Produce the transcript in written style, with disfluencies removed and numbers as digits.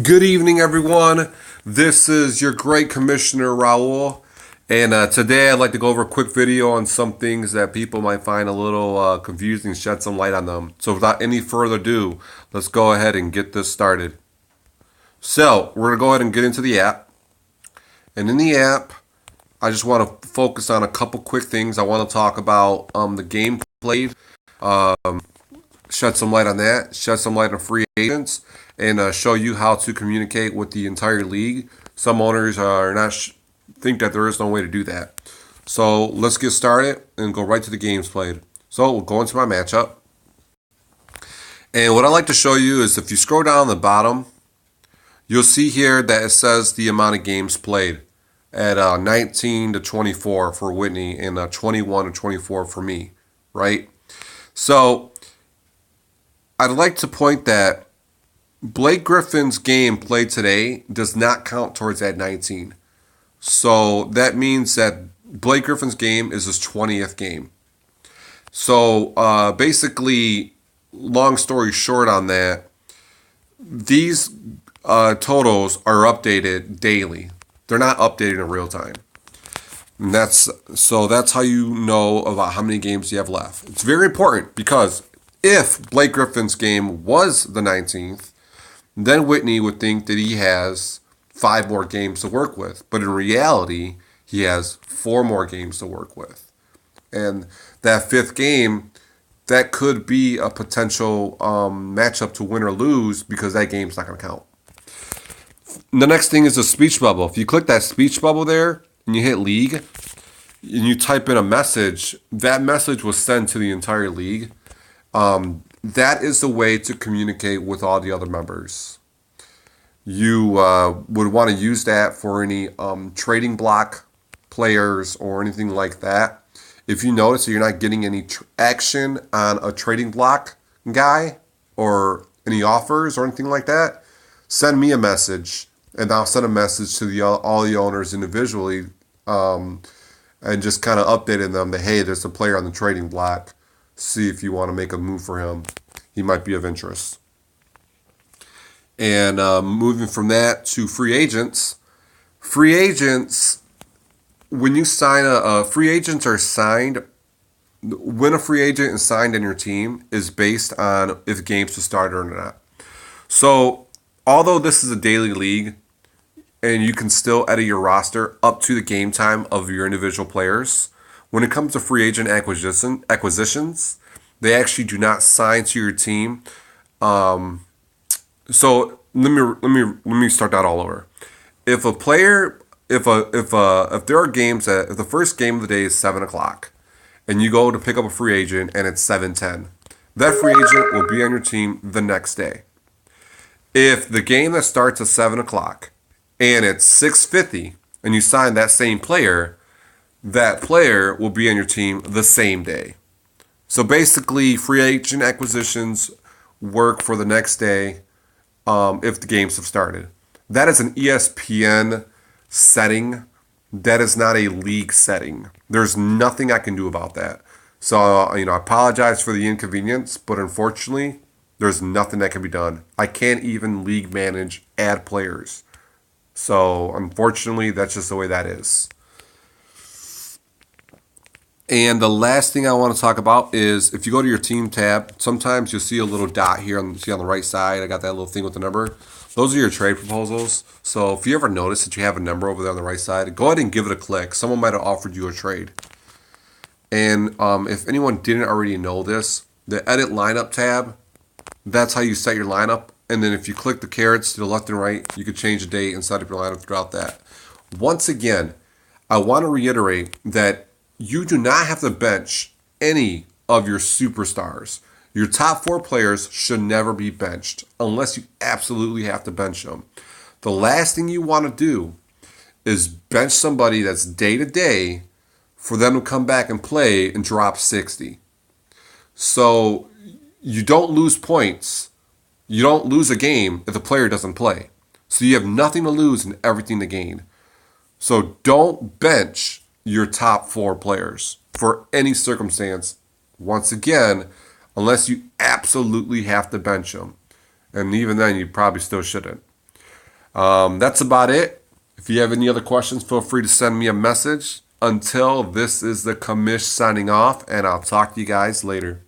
Good evening, everyone. This is your great commissioner, Raul. And today I'd like to go over a quick video on some things that people might find a little confusing, shed some light on them. So without any further ado, let's go ahead and get this started. So we're going to go ahead and get into the app. And in the app, I just want to focus on a couple quick things. I want to talk about the gameplay, shed some light on that, shed some light on free agents, and show you how to communicate with the entire league. Some owners are not think that there is no way to do that. So let's get started and go right to the games played. So we'll go into my matchup. And what I like to show you is if you scroll down the bottom, you'll see here that it says the amount of games played at 19 to 24 for Whitney and 21 to 24 for me, right? So I'd like to point that Blake Griffin's game played today does not count towards that 19. So that means that Blake Griffin's game is his 20th game. So basically, long story short on that, these totals are updated daily. They're not updated in real time. And that's how you know about how many games you have left. It's very important because if Blake Griffin's game was the 19th, then Whitney would think that he has 5 more games to work with. But in reality, he has 4 more games to work with. And that 5th game, that could be a potential matchup to win or lose because that game's not going to count. The next thing is the speech bubble. If you click that speech bubble there and you hit league and you type in a message, that message will send to the entire league. That is the way to communicate with all the other members. You would want to use that for any trading block players or anything like that. If you notice that you're not getting any action on a trading block guy or any offers or anything like that, send me a message and I'll send a message to all the owners individually and just kind of updating them that, hey, there's a player on the trading block. See if you want to make a move for him. He might be of interest. And moving from that to free agents. Free agents, when you sign free agents are signed, when a free agent is signed on your team is based on if games to start or not. So although this is a daily league and you can still edit your roster up to the game time of your individual players, when it comes to free agent acquisitions, they actually do not sign to your team. So let me start that all over. If a player, if there are games that if the first game of the day is 7:00, and you go to pick up a free agent and it's 7:10, that free agent will be on your team the next day. If the game that starts at 7:00 and it's 6:50 and you sign that same player, that player will be on your team the same day. So basically, free agent acquisitions work for the next day if the games have started. That is an ESPN setting. That is not a league setting. There's nothing I can do about that. So, I apologize for the inconvenience, but unfortunately, there's nothing that can be done. I can't even league manage add players. So, unfortunately, that's just the way that is. And the last thing I want to talk about is if you go to your team tab, sometimes you'll see a little dot here on the right side. I got that little thing with the number. Those are your trade proposals. So if you ever notice that you have a number over there on the right side, go ahead and give it a click. Someone might have offered you a trade. And if anyone didn't already know this, the edit lineup tab, that's how you set your lineup. And then if you click the carrots to the left and right, you can change the date and set up your lineup throughout that. Once again, I want to reiterate that you do not have to bench any of your superstars. Your top 4 players should never be benched unless you absolutely have to bench them. The last thing you want to do is bench somebody that's day to day for them to come back and play and drop 60. So you don't lose points. You don't lose a game if the player doesn't play. So you have nothing to lose and everything to gain. So don't bench your top 4 players for any circumstance. Once again, unless you absolutely have to bench them. And even then, you probably still shouldn't. That's about it. If you have any other questions, feel free to send me a message. Until this is the commish signing off, and I'll talk to you guys later.